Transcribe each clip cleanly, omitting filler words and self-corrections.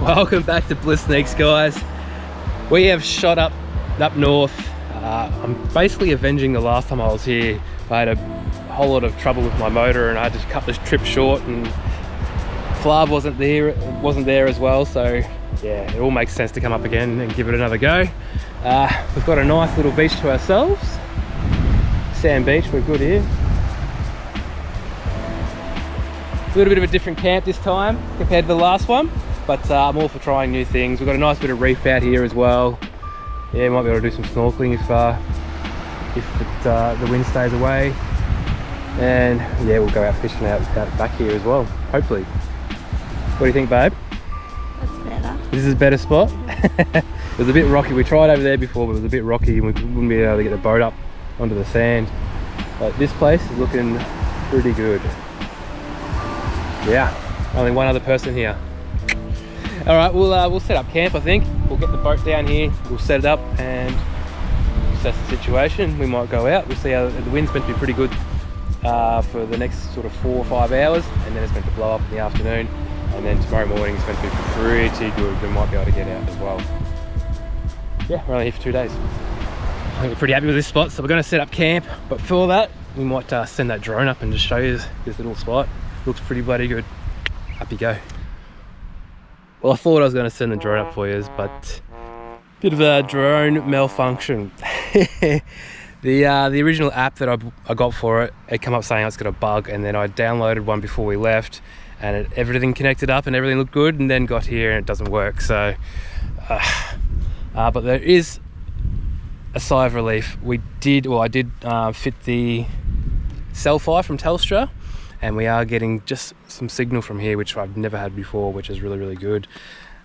Welcome back to Bliss Sneaks, guys. We have shot up north. I'm basically avenging the last time I was here. I had a whole lot of trouble with my motor and I had to cut this trip short, and Flav wasn't there as well, so yeah, it all makes sense to come up again and give it another go. We've got a nice little beach to ourselves. Sand beach, we're good here. A little bit of a different camp this time compared to the last one, but I'm all for trying new things. We've got a nice bit of reef out here as well. Yeah, might be able to do some snorkeling if the wind stays away. And yeah, we'll go out fishing out back here as well, hopefully. What do you think, babe? That's better. This is a better spot? It was a bit rocky. We tried over there before, but it was a bit rocky and we wouldn't be able to get the boat up onto the sand. But this place is looking pretty good. Yeah, only one other person here. All right, we'll set up camp, I think. We'll get the boat down here, we'll set it up and assess the situation. We might go out, we'll see how the wind's meant to be pretty good for the next sort of 4 or 5 hours, and then it's meant to blow up in the afternoon, and then tomorrow morning it's meant to be pretty good. We might be able to get out as well. Yeah, we're only here for 2 days. I think we're pretty happy with this spot, so we're going to set up camp, but for that we might send that drone up and just show you this little spot. Looks pretty bloody good. Up you go. Well, I thought I was going to send the drone up for you, but bit of a drone malfunction. The original app that I got for it, it came up saying it's got a bug, and then I downloaded one before we left, and everything connected up and everything looked good, and then got here and it doesn't work. So, but there is a sigh of relief. I did fit the Selfie from Telstra, and we are getting just some signal from here, which I've never had before, which is really, really good.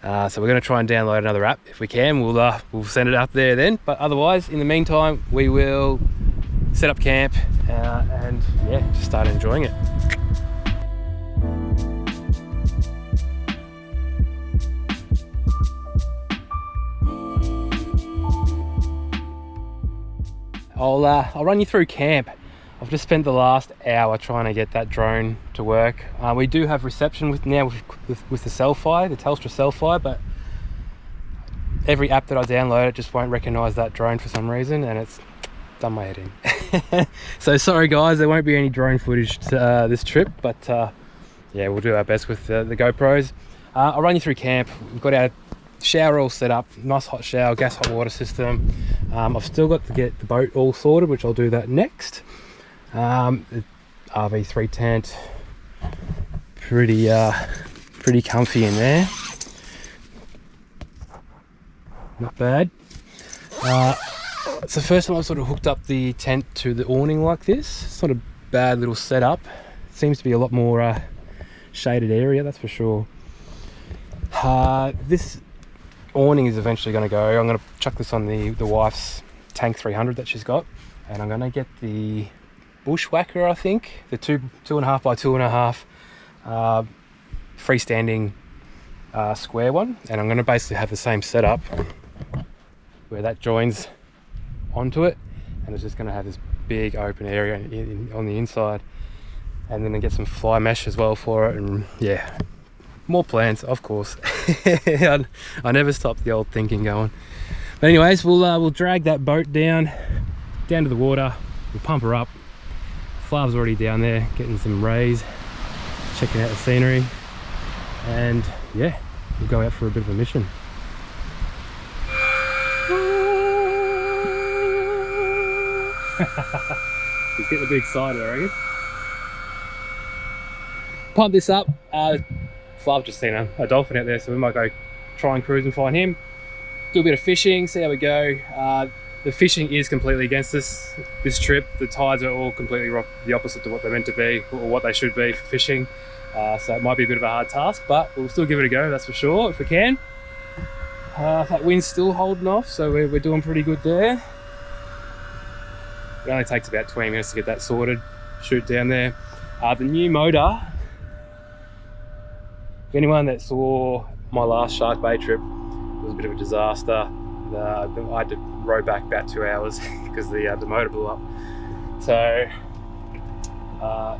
So we're going to try and download another app. If we can, we'll send it up there then. But otherwise, in the meantime, we will set up camp and yeah, just start enjoying it. I'll run you through camp. I've just spent the last hour trying to get that drone to work. We do have reception with the Selfie, the Telstra Selfie, but every app that I download, it just won't recognise that drone for some reason, and it's done my head in. So sorry guys, there won't be any drone footage this trip, but yeah, we'll do our best with the GoPros. I'll run you through camp. We've got our shower all set up, nice hot shower, gas hot water system. I've still got to get the boat all sorted, which I'll do that next. The RV3 tent, pretty comfy in there, not bad. It's the first time I've sort of hooked up the tent to the awning like this. It's not a bad little setup. It seems to be a lot more shaded area, that's for sure. This awning is eventually going to go. I'm going to chuck this on the wife's Tank 300 that she's got, and I'm going to get the Bushwhacker, I think, the 2.5 by 2.5 freestanding square one, and I'm going to basically have the same setup where that joins onto it, and it's just going to have this big open area on the inside, and then I get some fly mesh as well for it, and yeah, more plans, of course. I never stop the old thinking going. But anyways, we'll drag that boat down to the water. We'll pump her up. Flav's already down there getting some rays, checking out the scenery, and yeah, we'll go out for a bit of a mission. He's getting a bit excited, I reckon. Pump this up. Flav just seen a dolphin out there, so we might go try and cruise and find him. Do a bit of fishing, see how we go. The fishing is completely against us this trip. The tides are all completely the opposite to what they're meant to be, or what they should be for fishing. So it might be a bit of a hard task, but we'll still give it a go, that's for sure, if we can. That wind's still holding off, so we're doing pretty good there. It only takes about 20 minutes to get that sorted, shoot down there. The new motor, if anyone that saw my last Shark Bay trip, it was a bit of a disaster. I had to row back about 2 hours because the motor blew up. So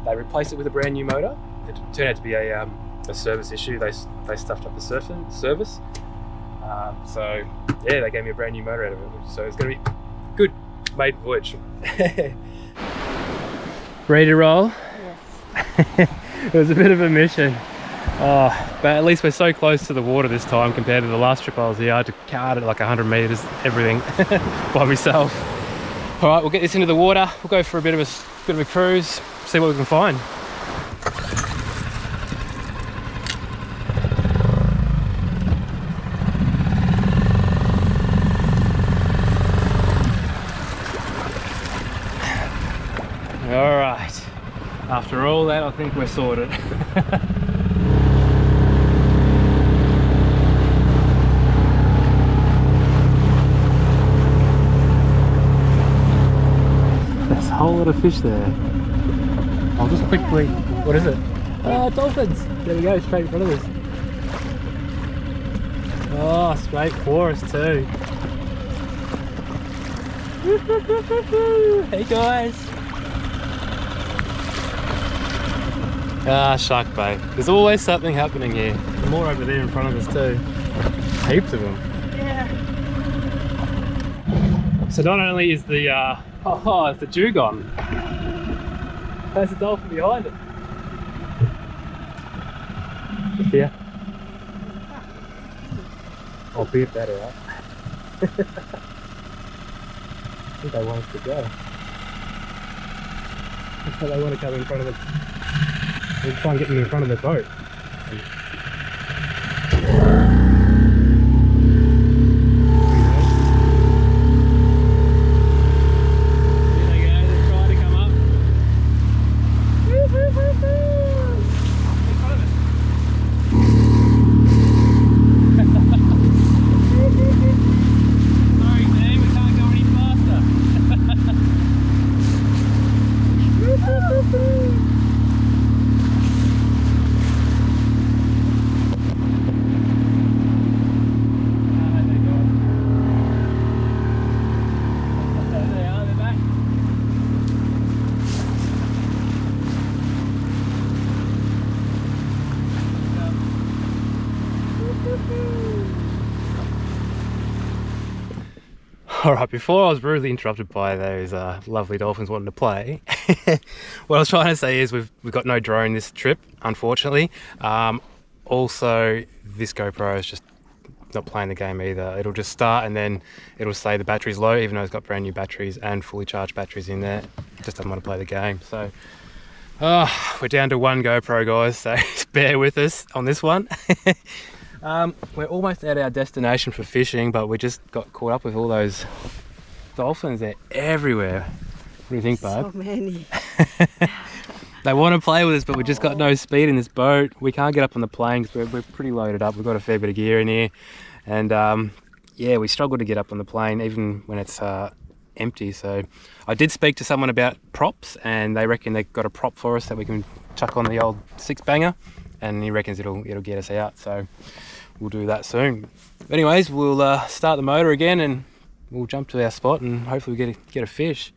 they replaced it with a brand new motor. It turned out to be a a service issue. They stuffed up the service. So yeah, they gave me a brand new motor out of it. So it's going to be good maiden voyage. Ready to roll? Yes. It was a bit of a mission. Oh, but at least we're so close to the water this time compared to the last trip I was here. I had to cart it like 100 meters, everything by myself. All right, we'll get this into the water. We'll go for a bit of a cruise, see what we can find. All right, after all that, I think we're sorted. There's a whole lot of fish there. I'll just quickly, what is it? Oh, dolphins! There we go, straight in front of us. Oh, straight for us too. Hey guys! Ah, shark bait. There's always something happening here. More over there in front of us too. Heaps of them. Yeah. So not only is the it's the dugong. There's a dolphin behind it. Just here. I'll be better, right? I think they want us to go. They want to come in front of us. We'll try and get them in front of the boat. Alright, before I was rudely interrupted by those lovely dolphins wanting to play, what I was trying to say is we've got no drone this trip, unfortunately. Also, this GoPro is just not playing the game either. It'll just start and then it'll say the battery's low, even though it's got brand new batteries and fully charged batteries in there. It just doesn't want to play the game. So, we're down to one GoPro, guys, so bear with us on this one. We're almost at our destination for fishing, but we just got caught up with all those dolphins. They're everywhere. What do you think, babe? So many. They want to play with us, but we just got no speed in this boat. We can't get up on the plane because we're pretty loaded up. We've got a fair bit of gear in here. And yeah, we struggle to get up on the plane even when it's empty. So I did speak to someone about props, and they reckon they've got a prop for us that we can chuck on the old 6-banger, and he reckons it'll get us out. So we'll do that soon. Anyways, we'll start the motor again and we'll jump to our spot and hopefully we get a fish.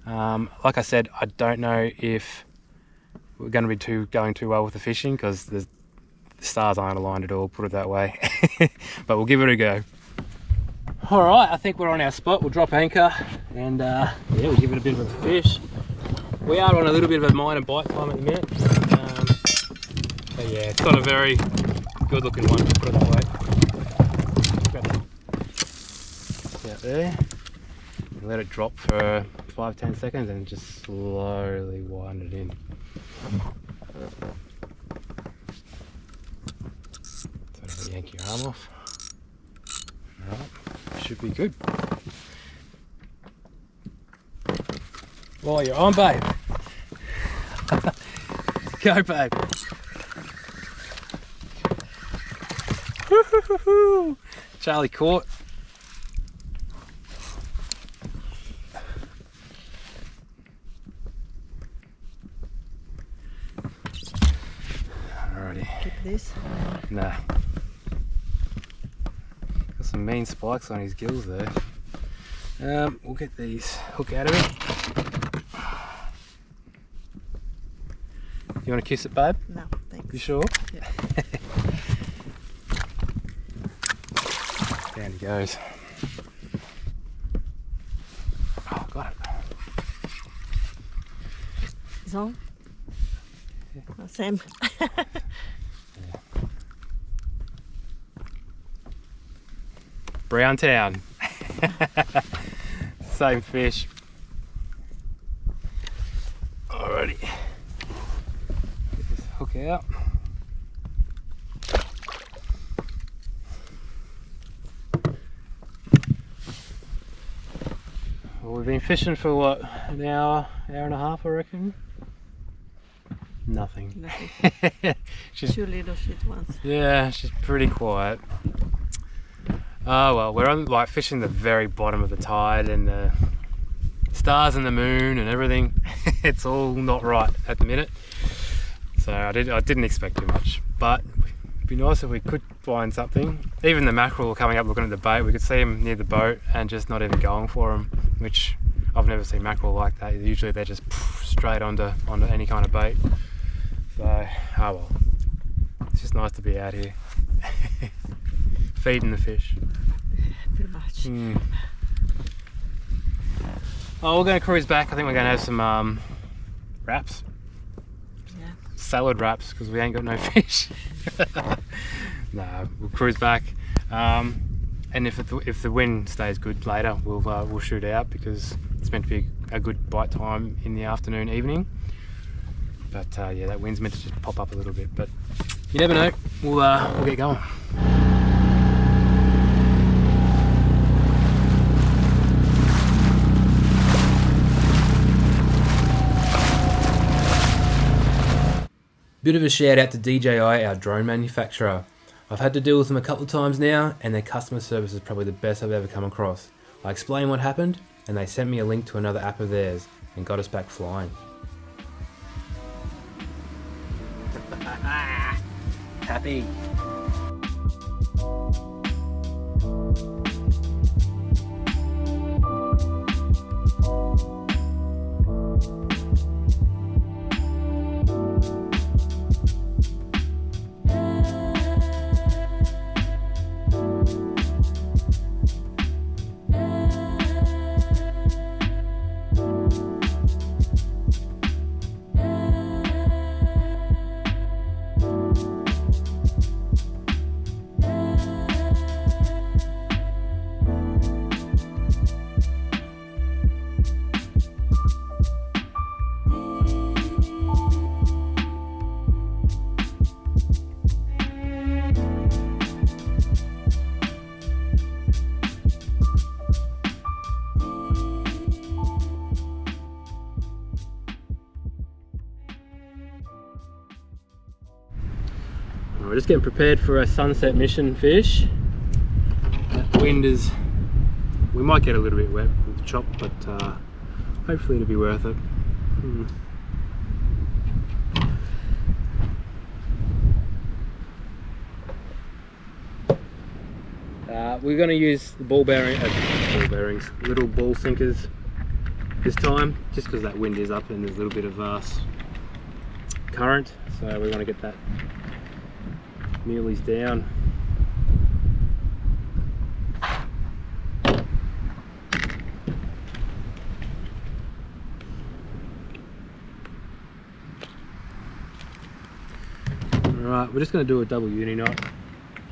Like I said, I don't know if we're going to be going too well with the fishing because the stars aren't aligned at all, put it that way. But we'll give it a go. All right, I think we're on our spot. We'll drop anchor and yeah, we'll give it a bit of a fish. We are on a little bit of a minor bite time at the minute. But yeah, it's not a very good looking one, put it that way. Out there. Let it drop for 5-10 seconds and just slowly wind it in. So yank your arm off. Alright, should be good. While you're on, babe. Go, babe. Charlie caught. Alrighty. Keep this. Nah. Got some mean spikes on his gills there. We'll get these hook out of it. You want to kiss it, babe? No, thanks. You sure? Yeah. Down he goes. Oh, got it. It's on? Yeah. Oh, same. Brown Town. Same fish. Alrighty. Get this hook out. Well, we've been fishing for what, an hour and a half, I reckon? Nothing. She's, 2 little shit ones. yeah, she's pretty quiet. Oh well, we're on like fishing the very bottom of the tide and the stars and the moon and everything. It's all not right at the minute. So I didn't expect too much, but it'd be nice if we could find something. Even the mackerel were coming up looking at the bait. We could see them near the boat and just not even going for them, which I've never seen mackerel like that. Usually they're just straight onto any kind of bait. So, oh well, it's just nice to be out here feeding the fish. Pretty much. Oh, we're going to cruise back. I think we're going to have some wraps. Yeah. Salad wraps, because we ain't got no fish. No, we'll cruise back. And if the wind stays good later, we'll shoot out, because it's meant to be a good bite time in the afternoon, evening. But yeah, that wind's meant to just pop up a little bit. But you never know. We'll get going. Bit of a shout out to DJI, our drone manufacturer. I've had to deal with them a couple of times now, and their customer service is probably the best I've ever come across. I explained what happened, and they sent me a link to another app of theirs, and got us back flying. Happy. We're just getting prepared for a sunset mission fish. That wind is, we might get a little bit wet with the chop, but hopefully it'll be worth it. We're going to use the ball bearings, little ball sinkers this time, just because that wind is up and there's a little bit of current, so we want to get that muleys down. Alright, we're just going to do a double uni knot.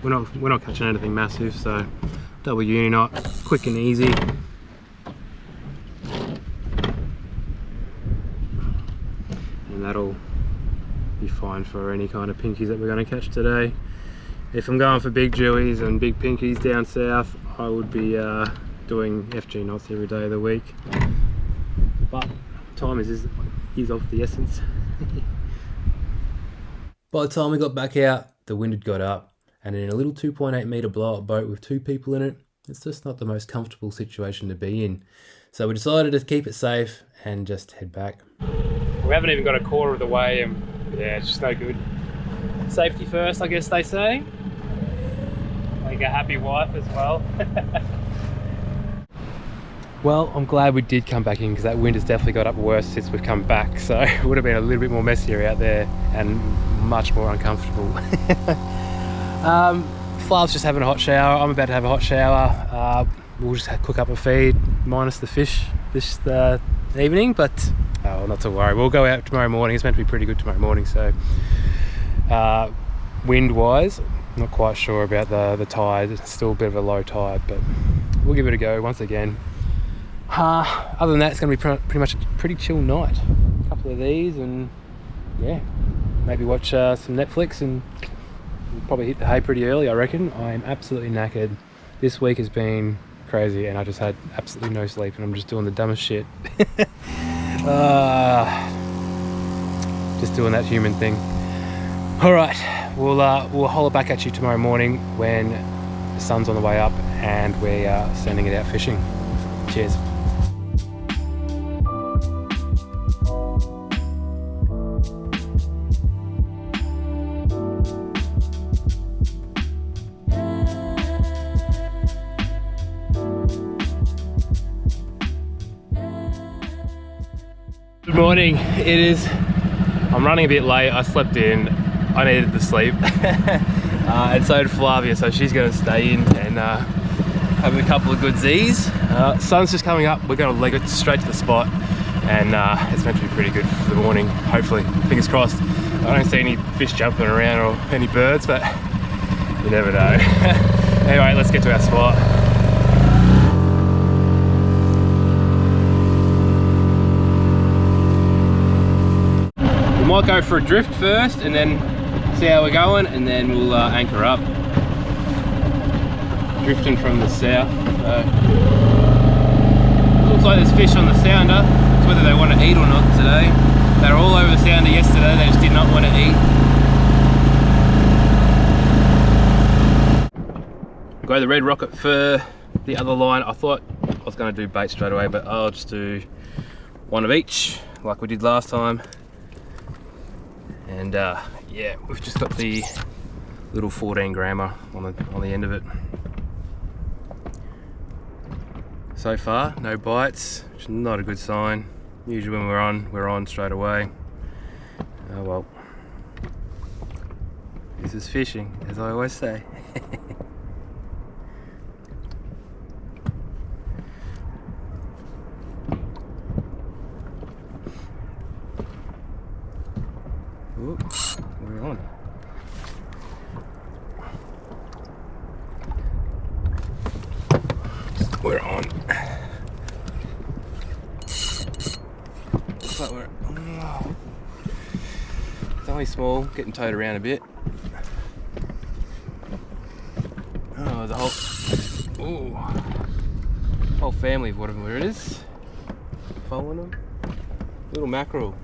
We're not catching anything massive, so double uni knot, quick and easy. And that'll be fine for any kind of pinkies that we're going to catch today. If I'm going for big jewies and big pinkies down south, I would be doing FG knots every day of the week. But time is of the essence. By the time we got back out, the wind had got up, and in a little 2.8 metre blow-up boat with 2 people in it, it's just not the most comfortable situation to be in. So we decided to keep it safe and just head back. We haven't even got a quarter of the way, and yeah, it's just no good. Safety first, I guess they say. Like a happy wife as well. Well, I'm glad we did come back in because that wind has definitely got up worse since we've come back. So it would have been a little bit more messier out there and much more uncomfortable. Flav's just having a hot shower. I'm about to have a hot shower. We'll just cook up a feed minus the fish this evening, but not to worry. We'll go out tomorrow morning. It's meant to be pretty good tomorrow morning. So wind wise, not quite sure about the tide. It's still a bit of a low tide, but we'll give it a go once again. Other than that, it's going to be pretty much a pretty chill night. A couple of these and yeah, maybe watch some Netflix, and we'll probably hit the hay pretty early, I reckon. I am absolutely knackered. This week has been crazy and I just had absolutely no sleep and I'm just doing the dumbest shit. Just doing that human thing. All right, we'll holler back at you tomorrow morning when the sun's on the way up and we are sending it out fishing. Cheers. Good morning. I'm running a bit late. I slept in. I needed the sleep. And so did Flavia, so she's going to stay in and have a couple of good Z's. Sun's just coming up. We're going to leg it straight to the spot and it's meant to be pretty good for the morning, hopefully. Fingers crossed. I don't see any fish jumping around or any birds, but you never know. Anyway, let's get to our spot. Might go for a drift first and then see how we're going, and then we'll anchor up. Drifting from the south. So looks like there's fish on the sounder. It's whether they want to eat or not today. They were all over the sounder yesterday, they just did not want to eat. Go the red rocket for the other line. I thought I was going to do bait straight away, but I'll just do one of each like we did last time. And yeah, we've just got the little 14 grammer on the end of it. So far, no bites, which is not a good sign. Usually when we're on straight away. Oh well. This is fishing, as I always say. Ooh, we're on. We're on. Looks like we're. Oh, it's only small, getting towed around a bit. Oh, the whole family of whatever it is. Following them. Little mackerel.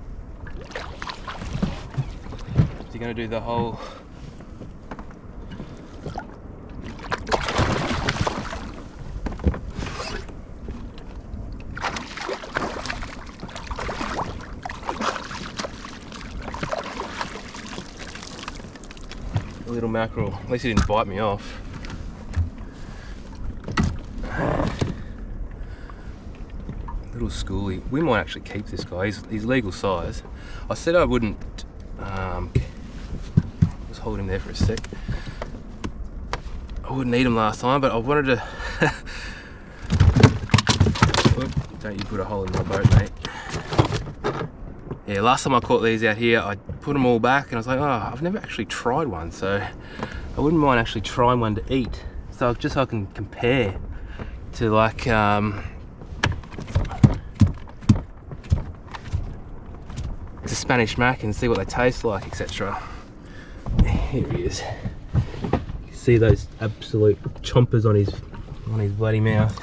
You're going to do the whole a little mackerel. At least he didn't bite me off. Little schoolie. We might actually keep this guy. He's legal size. I said I wouldn't hold him there for a sec. I wouldn't eat him last time, but I wanted to. Whoop, don't you put a hole in my boat, mate. Yeah, last time I caught these out here, I put them all back and I was like, oh, I've never actually tried one, so I wouldn't mind actually trying one to eat. So just so I can compare to like to Spanish mac and see what they taste like, etc. Here he is. You see those absolute chompers on his bloody mouth.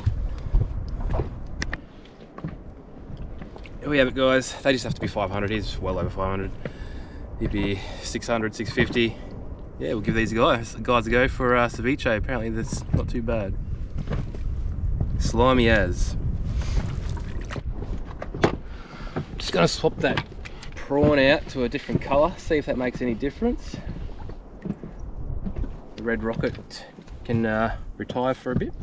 Here we have it, guys. They just have to be 500. He's well over 500. He'd be 600, 650. Yeah, we'll give these guys a go for ceviche. Apparently that's not too bad. Slimy as. Just gonna swap that prawn out to a different colour, see if that makes any difference. The red rocket can retire for a bit.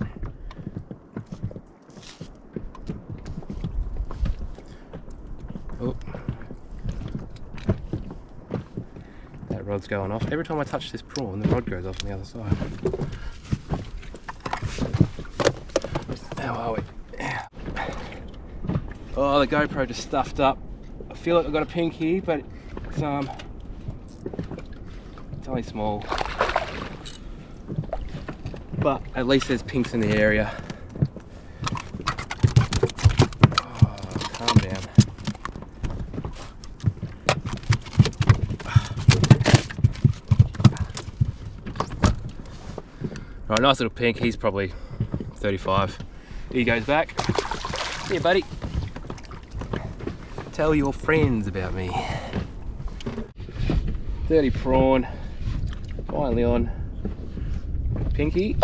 rod's going off. Every time I touch this prawn, the rod goes off on the other side. How are we? Oh, the GoPro just stuffed up. I feel like I've got a pink here, but it's only small. But at least there's pinks in the area. Oh, calm down. Right, nice little pink. He's probably 35. He goes back. Here, buddy. Tell your friends about me. Dirty prawn. Finally on pinky.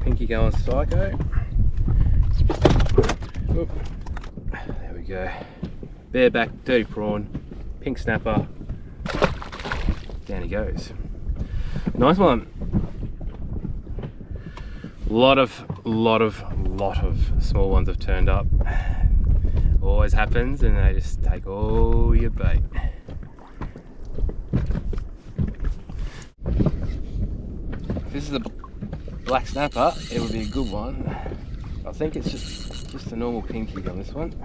Pinky going psycho. Oop. There we go. Bareback, dirty prawn, pink snapper. Down he goes. Nice one. Lot of small ones have turned up. Always happens, and they just take all your bait. If this is a black snapper, it would be a good one. I think it's just a normal pinky on this one.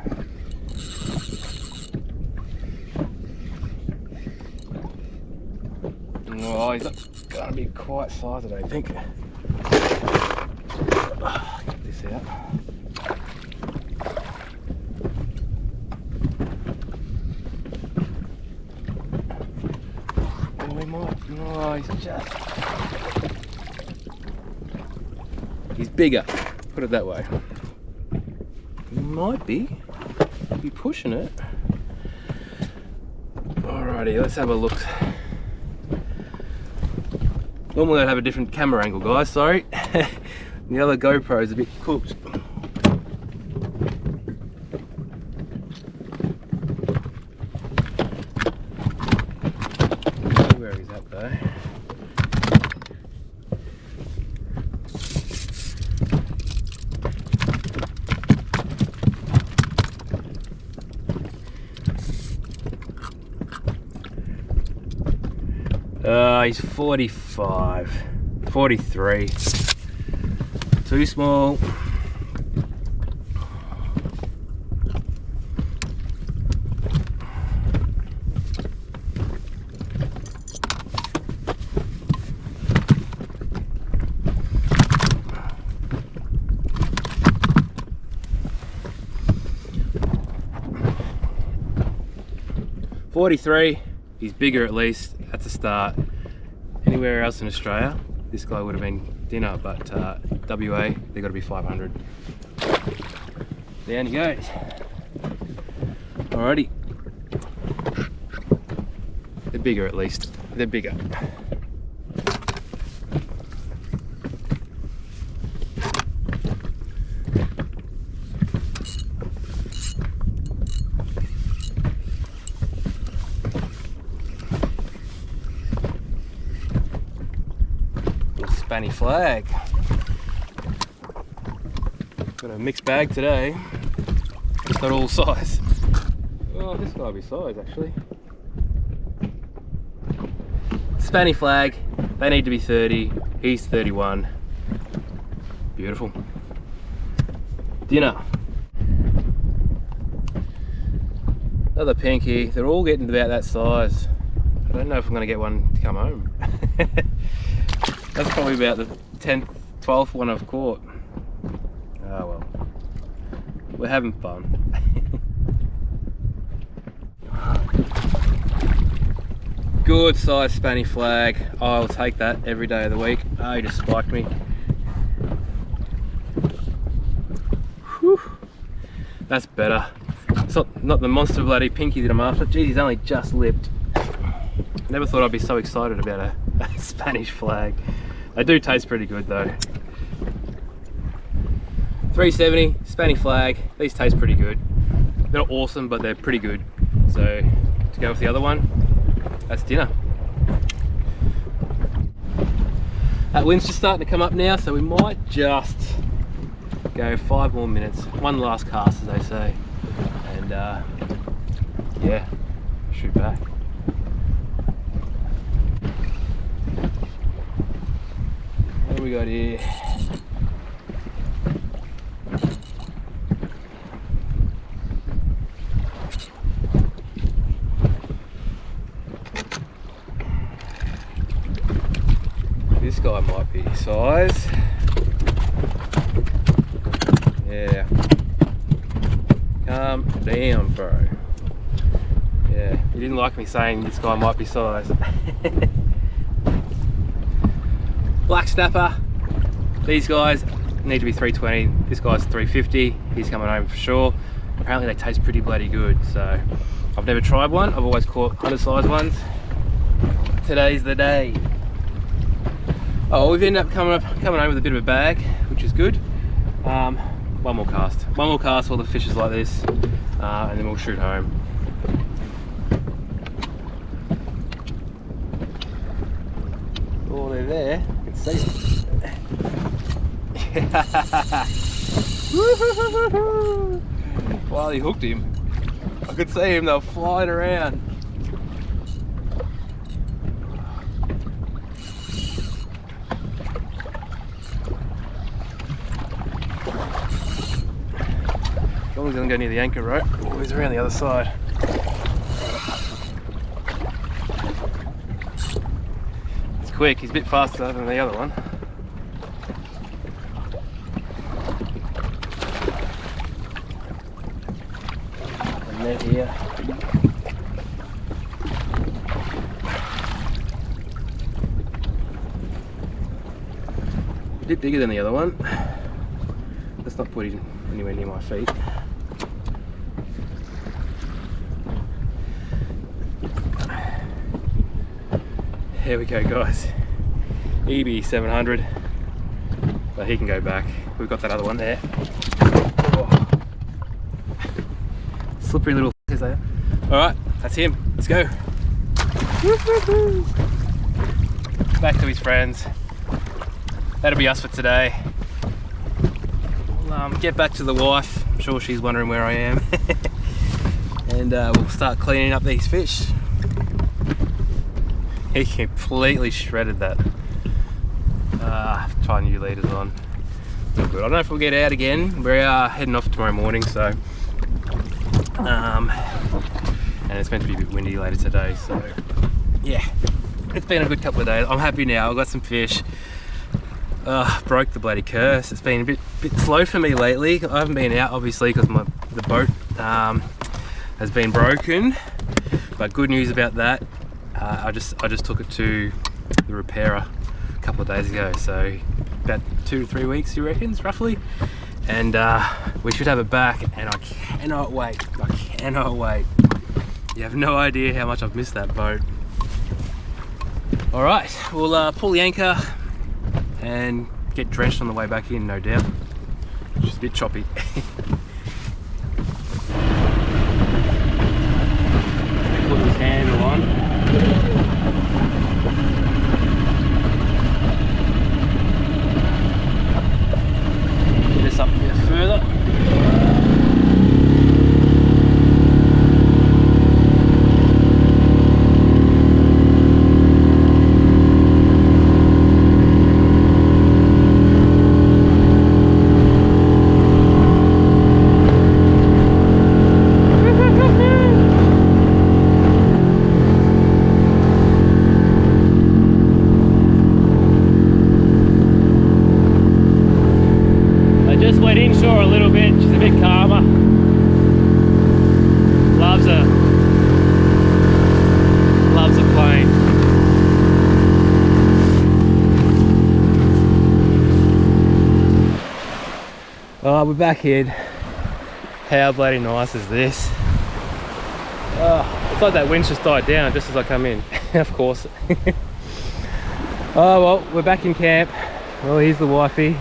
Oh, he's not gonna be quite sized, I don't think. Get this out. Oh, he might. No, he's bigger. Put it that way. He might be pushing it. Alrighty, let's have a look. Normally I'd have a different camera angle, guys, sorry. The other GoPro is a bit cooked. Where is that though? He's 45, 43. Too small. $43. He's bigger at least. That's a start. Anywhere else in Australia, this guy would have been dinner, but WA, they've got to be 500. Down he goes. Alrighty. They're bigger at least. They're bigger. Spanny flag. Got a mixed bag today. It's not all size. Oh, this guy will be size actually. Spanny flag. They need to be 30. He's 31. Beautiful. Dinner. Another pinky. They're all getting about that size. I don't know if I'm going to get one to come home. That's probably about the 10th, 12th one I've caught. Oh well. We're having fun. Good size spanny flag. I'll take that every day of the week. Oh, he just spiked me. Whew. That's better. It's not the monster bloody pinky that I'm after. Geez, he's only just lipped. Never thought I'd be so excited about a Spanish flag. They do taste pretty good though. 370 Spanish flag. These taste pretty good. They're not awesome, but they're pretty good. So to go with the other one, that's dinner. That wind's just starting to come up now, so we might just Go 5 more minutes, one last cast as they say, and yeah, shoot back. What do we got here? This guy might be size. Yeah. Calm down, bro. Yeah, you didn't like me saying this guy might be size. Black snapper. These guys need to be 320. This guy's 350. He's coming home for sure. Apparently they taste pretty bloody good. So I've never tried one. I've always caught undersized ones. Today's the day. Oh, we've ended up coming home with a bit of a bag, which is good. One more cast while the fish is like this, and then we'll shoot home. Oh, they're there. You can see them. While he hooked him, I could see him. They were flying around. As long as he doesn't go near the anchor rope. Oh, he's around the other side. It's quick, he's a bit faster than the other one. And they're here. A bit bigger than the other one. Let's not put him anywhere near my feet. Here we go, guys. Ep.700, but he can go back. We've got that other one there. Oh. Slippery little f***ers there. Alright, that's him. Let's go. Back to his friends. That'll be us for today. We'll get back to the wife. I'm sure she's wondering where I am. And we'll start cleaning up these fish. He completely shredded that. Try new leaders on. All good. I don't know if we'll get out again. We're heading off tomorrow morning, so and it's meant to be a bit windy later today, so yeah, it's been a good couple of days. I'm happy now. I've got some fish. Broke the bloody curse. It's been a bit slow for me lately. I haven't been out obviously because the boat has been broken, but good news about that. I just took it to the repairer a couple of days ago, so about 2 to 3 weeks, you reckon, roughly, and we should have it back, and I cannot wait. You have no idea how much I've missed that boat. All right, we'll pull the anchor and get drenched on the way back in, no doubt. Just a bit choppy. Put his handle on. Get us up a bit further. Inshore a little bit, she's a bit calmer. Loves a plane. Oh, we're back in. How bloody nice is this? Oh, it's like that wind's just died down just as I come in. Of course. Oh well, we're back in camp. Well, here's the wifey.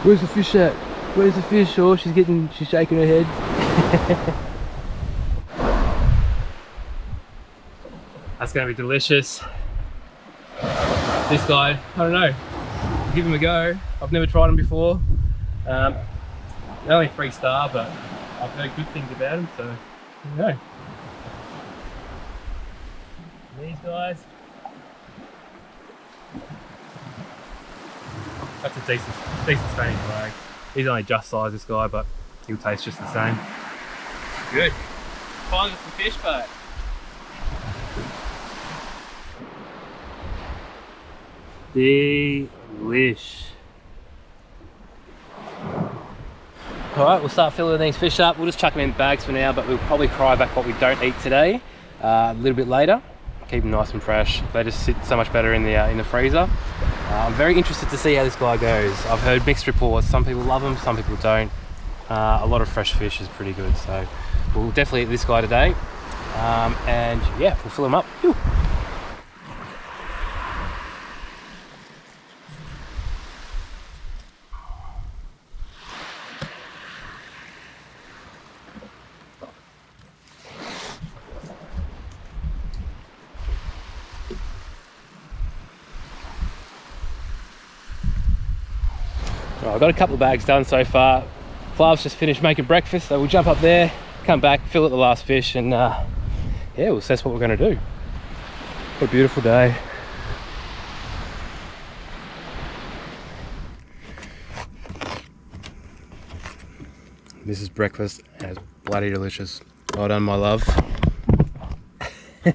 Where's the fish at? Where's the fish? Oh, she's shaking her head. That's gonna be delicious. This guy, I don't know. Give him a go. I've never tried him before. They're only 3-star, but I've heard good things about them, so you know. These guys. That's a decent staining flag. He's only just sized, this guy, but he'll taste just the same. Good. Finally got some fish, but delish. Alright, we'll start filling these fish up. We'll just chuck them in bags for now, but we'll probably fry back what we don't eat today a little bit later. Keep them nice and fresh. They just sit so much better in the freezer. I'm very interested to see how this guy goes. I've heard mixed reports. Some people love them, some people don't. A lot of fresh fish is pretty good, so we'll definitely eat this guy today. And yeah, we'll fill him up. Whew. I've got a couple of bags done so far. Flav's just finished making breakfast, so we'll jump up there, come back, fill up the last fish, and yeah, we'll assess what we're going to do. What a beautiful day. This is breakfast, and it's bloody delicious. Well done, my love. As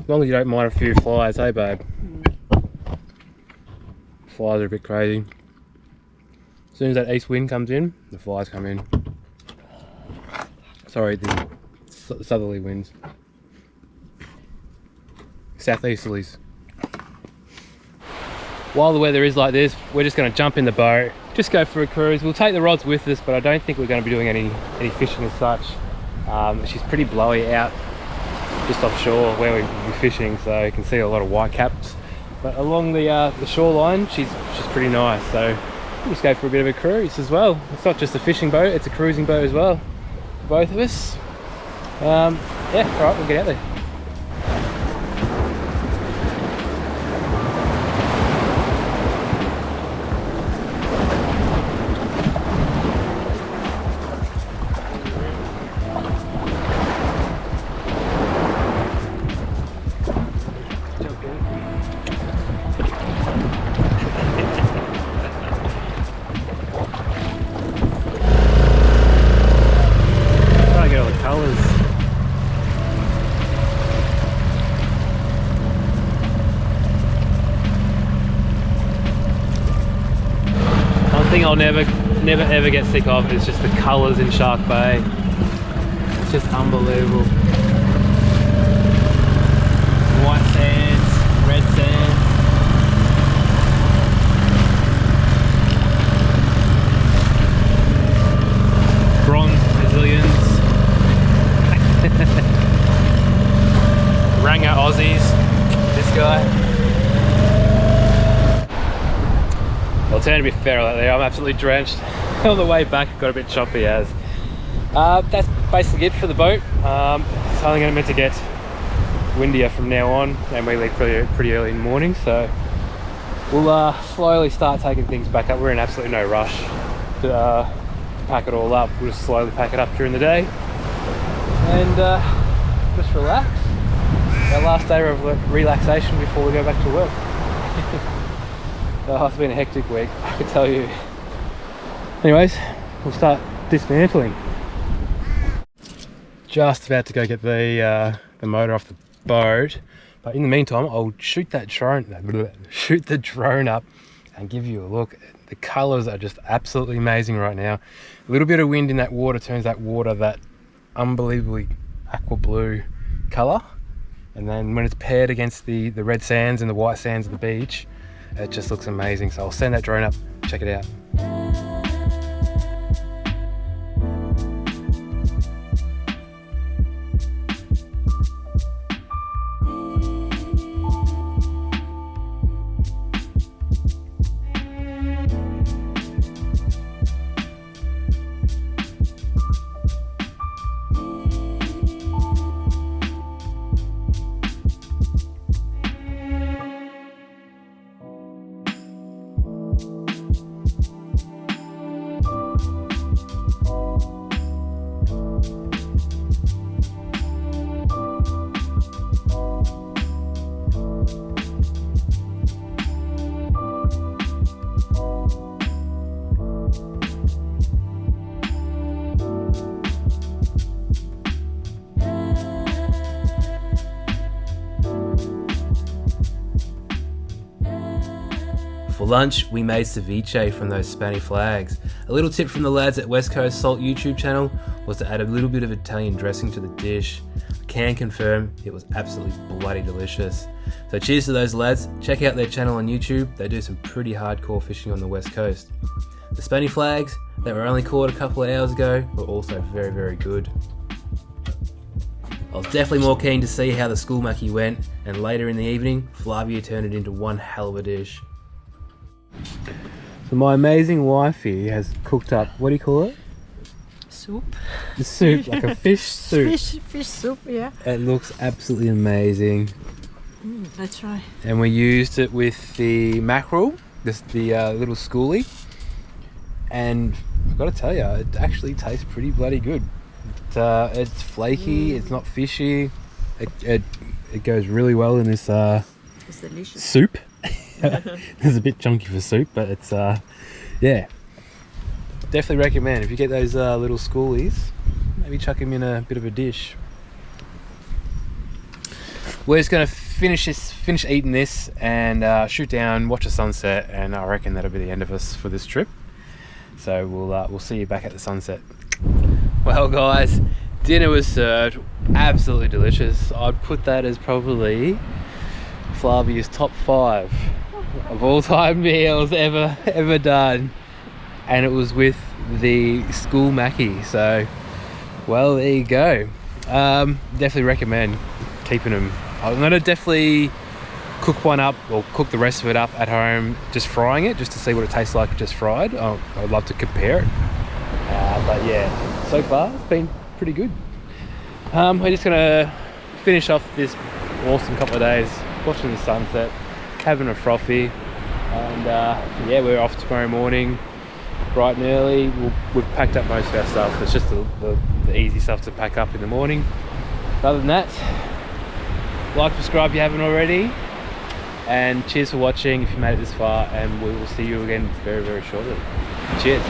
long as you don't mind a few flies, hey babe? Flies are a bit crazy. As soon as that east wind comes in, the flies come in. Sorry, the southerly winds. Southeasterlies. While the weather is like this, we're just going to jump in the boat, just go for a cruise. We'll take the rods with us, but I don't think we're going to be doing any fishing as such. She's pretty blowy out just offshore where we're fishing, so you can see a lot of white caps. But along the shoreline, she's pretty nice. So we'll just go for a bit of a cruise as well. It's not just a fishing boat; it's a cruising boat as well. For both of us. Yeah, all right, we'll get out there. I'll never ever get sick of is just the colours in Shark Bay. It's just unbelievable. White sands, red sands. Bronze Brazilians. Ranger Aussies. This guy. I'll turn a bit feral out there. I'm absolutely drenched. On the way back, it got a bit choppy as. That's basically it for the boat. It's only meant to get windier from now on, and we leave pretty early in the morning, so we'll slowly start taking things back up. We're in absolutely no rush to pack it all up. We'll just slowly pack it up during the day and just relax. Our last day of relaxation before we go back to work. Oh, it's been a hectic week, I can tell you. Anyways, we'll start dismantling. Just about to go get the motor off the boat, but in the meantime, I'll shoot the drone up and give you a look. The colours are just absolutely amazing right now. A little bit of wind in that water turns that water that unbelievably aqua blue colour, and then when it's paired against the red sands and the white sands of the beach, it just looks amazing. So I'll send that drone up, check it out. For lunch, we made ceviche from those Spanish flags. A little tip from the lads at West Coast Salt YouTube channel was to add a little bit of Italian dressing to the dish. I can confirm it was absolutely bloody delicious. So cheers to those lads. Check out their channel on YouTube. They do some pretty hardcore fishing on the West Coast. The Spanish flags that were only caught a couple of hours ago were also very, very good. I was definitely more keen to see how the school mackie went, and later in the evening, Flavia turned it into one hell of a dish. So my amazing wife here has cooked up, what do you call it? Soup. The soup, like a fish soup. Fish soup, yeah. It looks absolutely amazing. That's right. And we used it with the mackerel, the little schoolie. And I've got to tell you, it actually tastes pretty bloody good. It's flaky, it's not fishy. It goes really well in this It's delicious. soup. It's a bit chunky for soup, but it's yeah. Definitely recommend if you get those little schoolies, maybe chuck them in a bit of a dish. We're just gonna finish eating this and shoot down, watch the sunset, and I reckon that'll be the end of us for this trip. So we'll see you back at the sunset. Well guys, dinner was served, absolutely delicious. I'd put that as probably Flavia's top 5 of all time meals ever done, and it was with the school mackie. So well, there you go. Definitely recommend keeping them. I'm gonna definitely cook one up, or cook the rest of it up at home, just frying it, just to see what it tastes like just fried. I'd love to compare it, but yeah, so far it's been pretty good. We're just gonna finish off this awesome couple of days watching the sunset, having a frothy, and yeah, we're off tomorrow morning bright and early. We've packed up most of our stuff. It's just the easy stuff to pack up in the morning. But other than that, like, subscribe if you haven't already, and cheers for watching if you made it this far, and we will see you again very, very shortly. Cheers.